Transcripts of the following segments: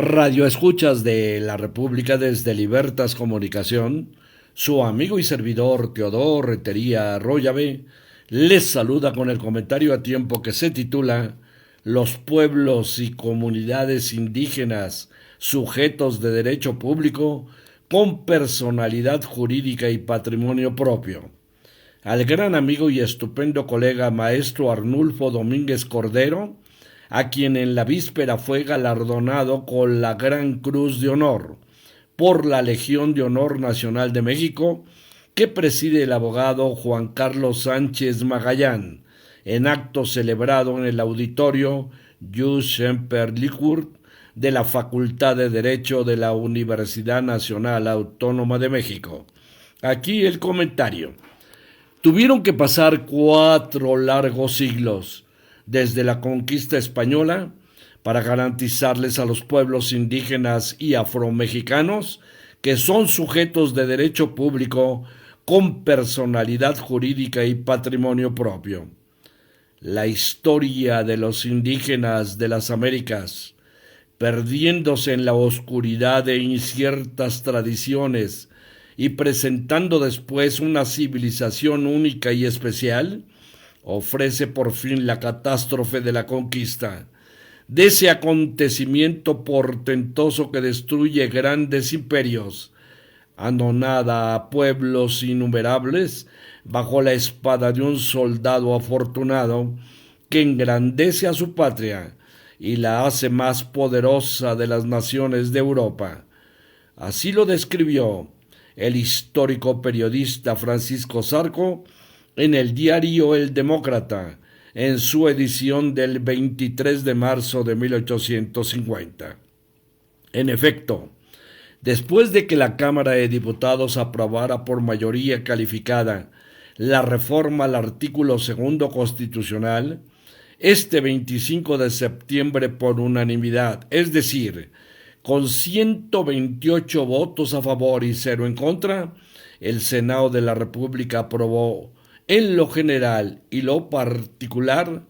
Radio Escuchas de la República desde Libertas Comunicación, su amigo y servidor Teodoro Retería Arroyave les saluda con el comentario a tiempo que se titula Los pueblos y comunidades indígenas sujetos de derecho público con personalidad jurídica y patrimonio propio. Al gran amigo y estupendo colega maestro Arnulfo Domínguez Cordero, a quien en la víspera fue galardonado con la Gran Cruz de Honor por la Legión de Honor Nacional de México, que preside el abogado Juan Carlos Sánchez Magallán, en acto celebrado en el auditorio Jus Semper Liquor de la Facultad de Derecho de la Universidad Nacional Autónoma de México. Aquí el comentario. Tuvieron que pasar 4 largos siglos desde la conquista española para garantizarles a los pueblos indígenas y afromexicanos que son sujetos de derecho público con personalidad jurídica y patrimonio propio. La historia de los indígenas de las Américas, perdiéndose en la oscuridad de inciertas tradiciones y presentando después una civilización única y especial, ofrece por fin la catástrofe de la conquista, de ese acontecimiento portentoso que destruye grandes imperios, anonada a pueblos innumerables bajo la espada de un soldado afortunado que engrandece a su patria y la hace más poderosa de las naciones de Europa. Así lo describió el histórico periodista Francisco Zarco en el diario El Demócrata, en su edición del 23 de marzo de 1850. En efecto, después de que la Cámara de Diputados aprobara por mayoría calificada la reforma al artículo 2 constitucional, este 25 de septiembre por unanimidad, es decir, con 128 votos a favor y 0 en contra, el Senado de la República aprobó en lo general y lo particular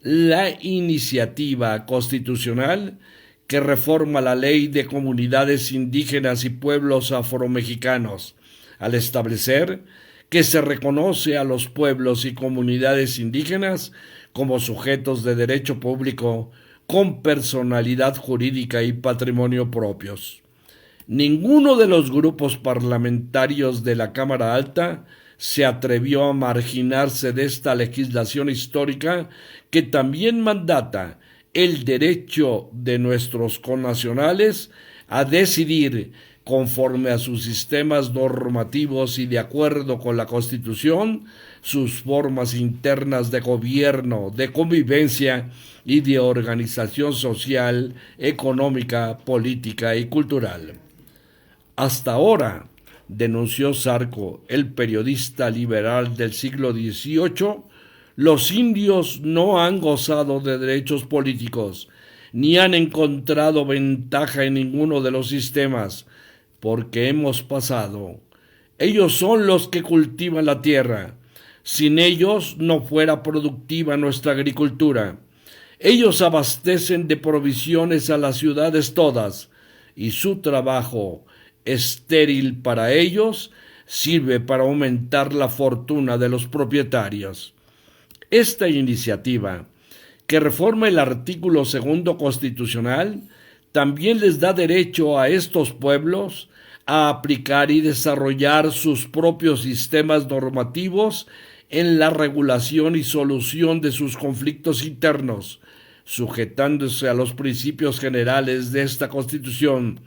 la iniciativa constitucional que reforma la Ley de Comunidades Indígenas y Pueblos Afromexicanos, al establecer que se reconoce a los pueblos y comunidades indígenas como sujetos de derecho público con personalidad jurídica y patrimonio propios. Ninguno de los grupos parlamentarios de la Cámara Alta se atrevió a marginarse de esta legislación histórica que también mandata el derecho de nuestros connacionales a decidir conforme a sus sistemas normativos y de acuerdo con la Constitución, sus formas internas de gobierno, de convivencia y de organización social, económica, política y cultural. Hasta ahora, denunció Zarco, el periodista liberal del siglo XVIII, los indios no han gozado de derechos políticos, ni han encontrado ventaja en ninguno de los sistemas, porque hemos pasado. Ellos son los que cultivan la tierra. Sin ellos no fuera productiva nuestra agricultura. Ellos abastecen de provisiones a las ciudades todas, y su trabajo, estéril para ellos, sirve para aumentar la fortuna de los propietarios. Esta iniciativa, que reforma el artículo 2 constitucional, también les da derecho a estos pueblos a aplicar y desarrollar sus propios sistemas normativos en la regulación y solución de sus conflictos internos, sujetándose a los principios generales de esta Constitución,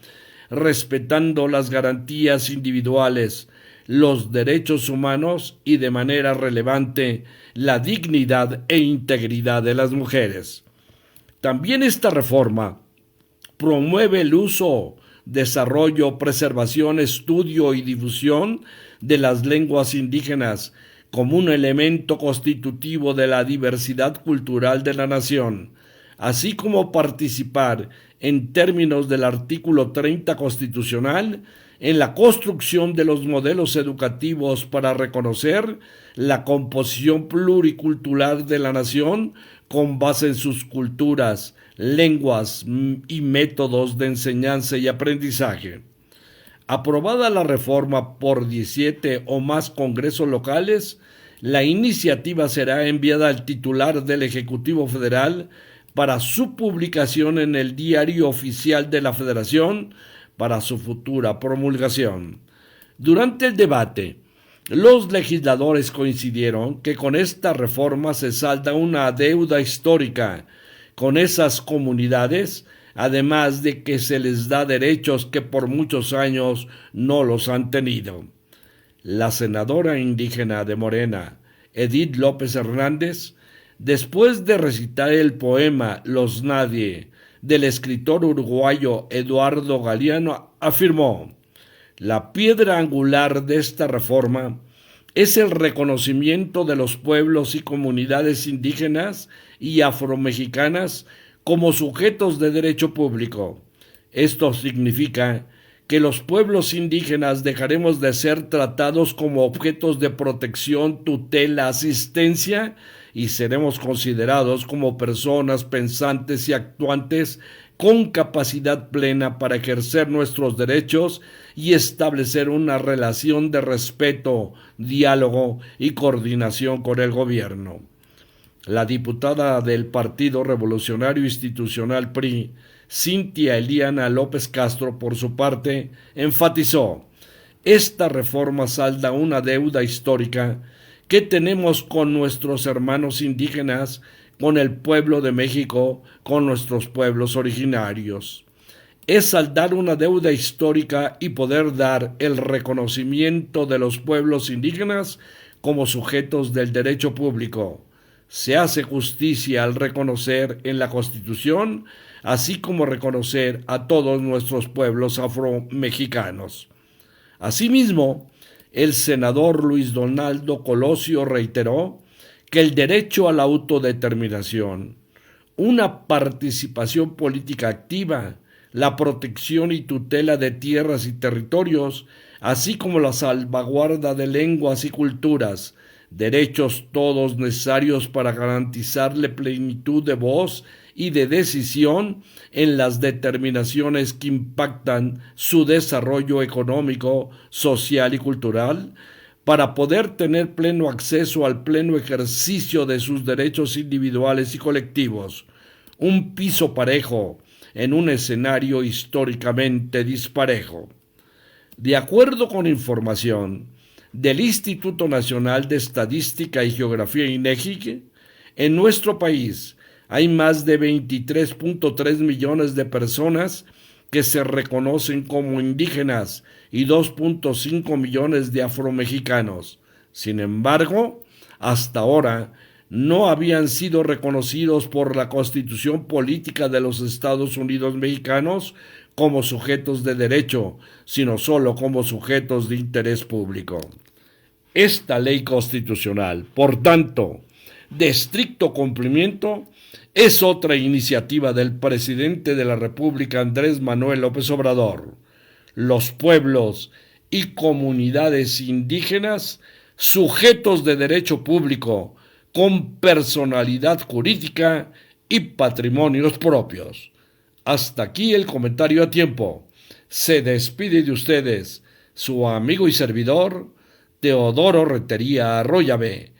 respetando las garantías individuales, los derechos humanos y, de manera relevante, la dignidad e integridad de las mujeres. También esta reforma promueve el uso, desarrollo, preservación, estudio y difusión de las lenguas indígenas como un elemento constitutivo de la diversidad cultural de la nación, así como participar, en términos del artículo 30 constitucional, en la construcción de los modelos educativos para reconocer la composición pluricultural de la nación con base en sus culturas, lenguas y métodos de enseñanza y aprendizaje. Aprobada la reforma por 17 o más congresos locales, la iniciativa será enviada al titular del Ejecutivo Federal para su publicación en el Diario Oficial de la Federación para su futura promulgación. Durante el debate, los legisladores coincidieron que con esta reforma se salda una deuda histórica con esas comunidades, además de que se les da derechos que por muchos años no los han tenido. La senadora indígena de Morena, Edith López Hernández, después de recitar el poema Los Nadie del escritor uruguayo Eduardo Galeano, afirmó: la piedra angular de esta reforma es el reconocimiento de los pueblos y comunidades indígenas y afromexicanas como sujetos de derecho público. Esto significa que los pueblos indígenas dejaremos de ser tratados como objetos de protección, tutela, asistencia y seremos considerados como personas pensantes y actuantes con capacidad plena para ejercer nuestros derechos y establecer una relación de respeto, diálogo y coordinación con el gobierno. La diputada del Partido Revolucionario Institucional PRI, Cintia Eliana López Castro, por su parte, enfatizó: esta reforma salda una deuda histórica que tenemos con nuestros hermanos indígenas, con el pueblo de México, con nuestros pueblos originarios. Es saldar una deuda histórica y poder dar el reconocimiento de los pueblos indígenas como sujetos del derecho público. Se hace justicia al reconocer en la Constitución, así como reconocer a todos nuestros pueblos afromexicanos. Asimismo, el senador Luis Donaldo Colosio reiteró que el derecho a la autodeterminación, una participación política activa, la protección y tutela de tierras y territorios, así como la salvaguarda de lenguas y culturas, derechos todos necesarios para garantizarle plenitud de voz y de decisión en las determinaciones que impactan su desarrollo económico, social y cultural, para poder tener pleno acceso al pleno ejercicio de sus derechos individuales y colectivos, un piso parejo en un escenario históricamente disparejo. De acuerdo con información del Instituto Nacional de Estadística y Geografía INEGI, en nuestro país hay más de 23.3 millones de personas que se reconocen como indígenas y 2.5 millones de afromexicanos. Sin embargo, hasta ahora no habían sido reconocidos por la Constitución Política de los Estados Unidos Mexicanos como sujetos de derecho, sino solo como sujetos de interés público. Esta ley constitucional, por tanto, de estricto cumplimiento, es otra iniciativa del presidente de la República, Andrés Manuel López Obrador. Los pueblos y comunidades indígenas, sujetos de derecho público, con personalidad jurídica y patrimonios propios. Hasta aquí el comentario a tiempo. Se despide de ustedes su amigo y servidor, Teodoro Rentería Arroyave.